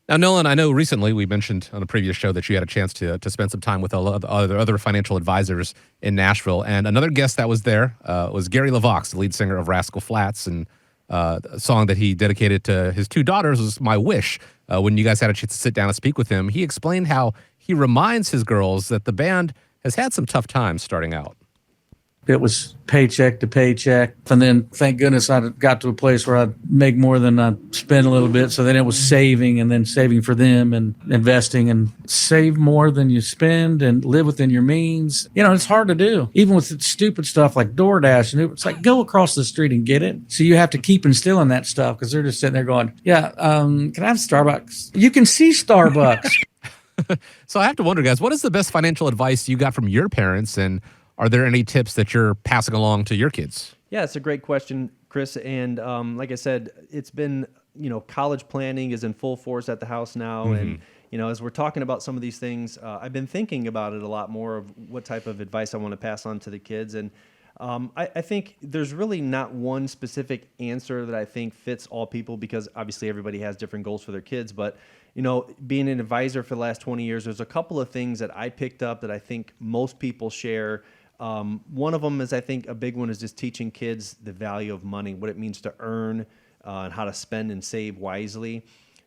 Now, Nolan, I know recently we mentioned on a previous show that you had a chance to spend some time with a lot of other financial advisors in Nashville, and another guest that was there was Gary LeVox, the lead singer of Rascal Flatts, and a song that he dedicated to his two daughters was "My Wish." When you guys had a chance to sit down and speak with him, he explained how he reminds his girls that the band has had some tough times starting out. It was paycheck to paycheck. And then thank goodness I got to a place where I'd make more than I spend a little bit. So then it was saving and then saving for them and investing and save more than you spend and live within your means. You know, it's hard to do. Even with stupid stuff like DoorDash. And it's like, go across the street and get it. So you have to keep instilling that stuff because they're just sitting there going, yeah, can I have Starbucks? You can see Starbucks. So I have to wonder, guys, what is the best financial advice you got from your parents, and are there any tips that you're passing along to your kids? Yeah, it's a great question, Chris. And like I said, it's been, college planning is in full force at the house now. And, as we're talking about some of these things, I've been thinking about it a lot more of what type of advice I want to pass on to the kids. And I think there's really not one specific answer that I think fits all people because obviously everybody has different goals for their kids. But, being an advisor for the last 20 years, there's a couple of things that I picked up that I think most people share. One of them is, I think, a big one is just teaching kids the value of money, what it means to earn, and how to spend and save wisely.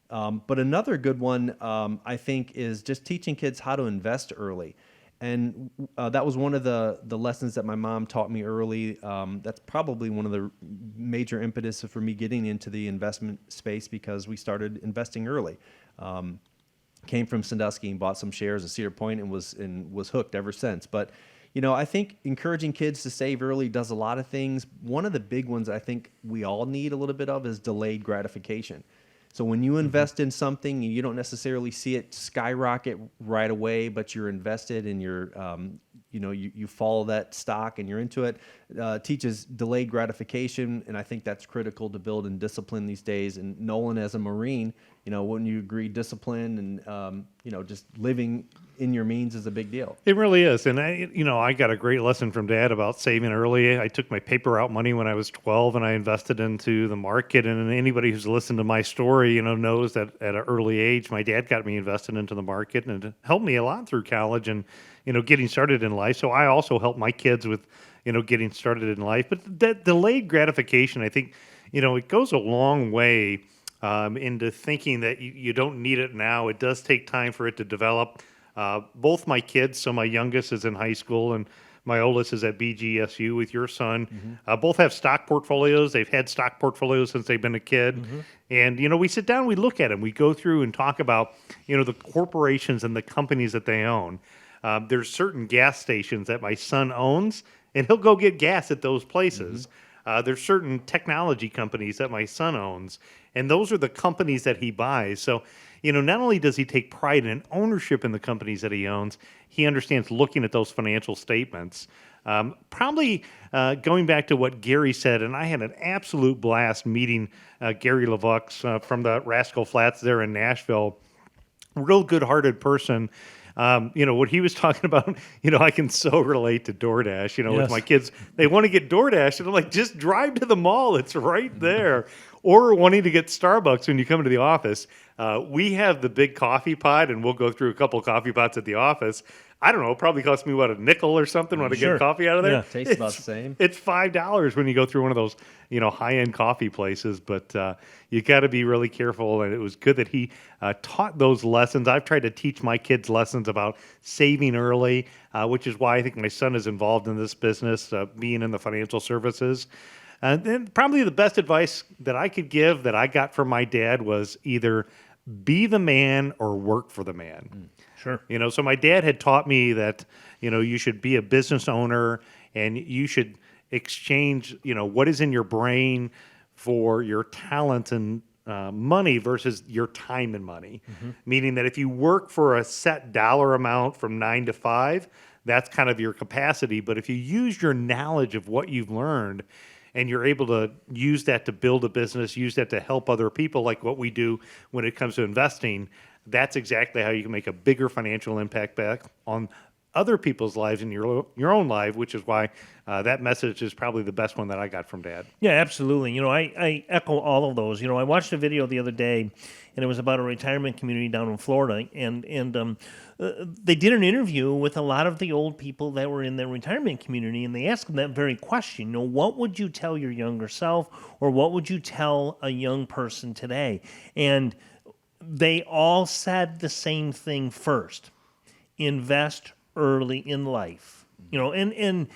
But another good one, I think, is just teaching kids how to invest early. And that was one of the lessons that my mom taught me early. That's probably one of the major impetus for me getting into the investment space because we started investing early. Came from Sandusky and bought some shares of Cedar Point and was hooked ever since. But I think encouraging kids to save early does a lot of things. One of the big ones I think we all need a little bit of is delayed gratification. So when you invest in something, you don't necessarily see it skyrocket right away, but you're invested and you follow that stock and you're into it. Teaches delayed gratification, and I think that's critical to build in discipline these days. And Nolan, as a Marine, wouldn't you agree? Discipline and just living in your means is a big deal. It really is. And I got a great lesson from Dad about saving early. I took my paper out money when I was 12 and I invested into the market. And anybody who's listened to my story, knows that at an early age, my dad got me invested into the market and it helped me a lot through college and, getting started in life. So I also help my kids with, getting started in life. But that delayed gratification, I think, it goes a long way into thinking that you don't need it now. It does take time for it to develop. Both my kids, so my youngest is in high school and my oldest is at BGSU with your son. Both have stock portfolios. They've had stock portfolios since they've been a kid. And, we sit down, we look at them. We go through and talk about, the corporations and the companies that they own. There's certain gas stations that my son owns, and he'll go get gas at those places. There's certain technology companies that my son owns, and those are the companies that he buys. So, not only does he take pride in ownership in the companies that he owns, he understands looking at those financial statements. Probably going back to what Gary said, and I had an absolute blast meeting Gary LeVox from the Rascal Flatts there in Nashville. Real good-hearted person. What he was talking about, I can so relate to DoorDash, Yes. with my kids. They want to get DoorDash, and I'm like, just drive to the mall. It's right there. Or wanting to get Starbucks when you come into the office. We have the big coffee pot, and we'll go through a couple coffee pots at the office. I don't know, it probably costs me, a nickel or something when I get coffee out of there? Yeah. Tastes about the same. It's $5 when you go through one of those, high-end coffee places. But you got to be really careful. And it was good that he taught those lessons. I've tried to teach my kids lessons about saving early, which is why I think my son is involved in this business, being in the financial services. And then probably the best advice that I could give that I got from my dad was either be the man or work for the man. Sure. So my dad had taught me that, you should be a business owner and you should exchange, what is in your brain for your talent and money versus your time and money. Meaning that if you work for a set dollar amount from 9 to 5, that's kind of your capacity. But if you use your knowledge of what you've learned and you're able to use that to build a business, use that to help other people like what we do when it comes to investing, that's exactly how you can make a bigger financial impact back on other people's lives and your own life, which is why that message is probably the best one that I got from Dad. Yeah, absolutely. I echo all of those. I watched a video the other day, and it was about a retirement community down in Florida, and they did an interview with a lot of the old people that were in their retirement community, and they asked them that very question. What would you tell your younger self, or what would you tell a young person today? And they all said the same thing first: invest early in life. And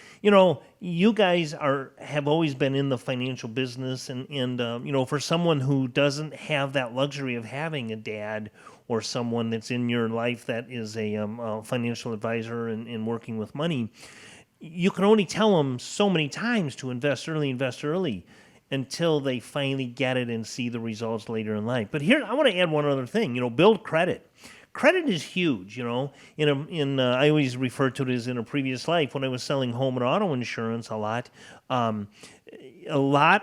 you guys have always been in the financial business, and for someone who doesn't have that luxury of having a dad or someone that's in your life that is a financial advisor and working with money, you can only tell them so many times to invest early until they finally get it and see the results later in life. But here, I want to add one other thing. Build credit. Credit is huge, I always refer to it as in a previous life when I was selling home and auto insurance a lot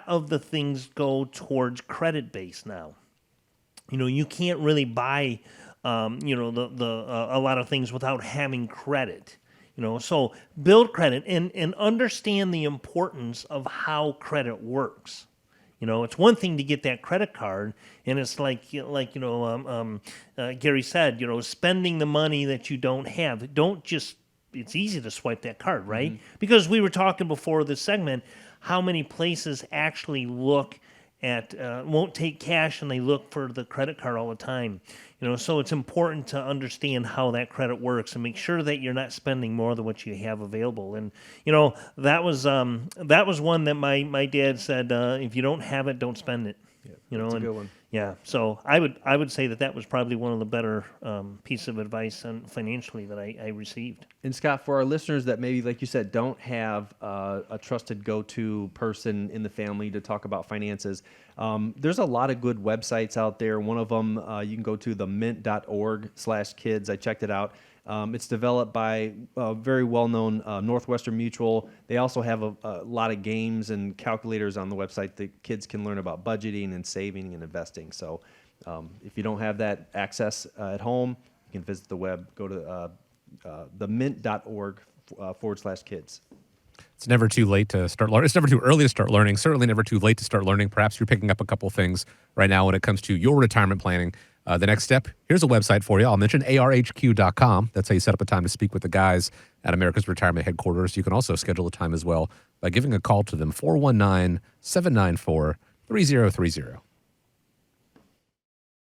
of the things go towards credit base now. You can't really buy, a lot of things without having credit. So build credit and understand the importance of how credit works. It's one thing to get that credit card, and it's like Gary said, spending the money that you don't have. It's easy to swipe that card, right? Mm-hmm. Because we were talking before this segment, how many places actually look at, won't take cash, and they look for the credit card all the time. So it's important to understand how that credit works and make sure that you're not spending more than what you have available. And that was one that my dad said, if you don't have it, don't spend it. Yeah, that's a good one. Yeah, so I would say that was probably one of the better pieces of advice financially that I received. And Scott, for our listeners that maybe, like you said, don't have a trusted go-to person in the family to talk about finances, there's a lot of good websites out there. One of them, you can go to themint.org/kids. I checked it out. It's developed by a very well-known Northwestern Mutual. They also have a lot of games and calculators on the website that kids can learn about budgeting and saving and investing. So if you don't have that access at home, you can visit the web. Go to themint.org/kids. It's never too late to start learning. It's never too early to start learning. Certainly never too late to start learning. Perhaps you're picking up a couple things right now when it comes to your retirement planning. The next step, here's a website for you. I'll mention arhq.com. That's how you set up a time to speak with the guys at America's Retirement Headquarters. You can also schedule a time as well by giving a call to them, 419-794-3030.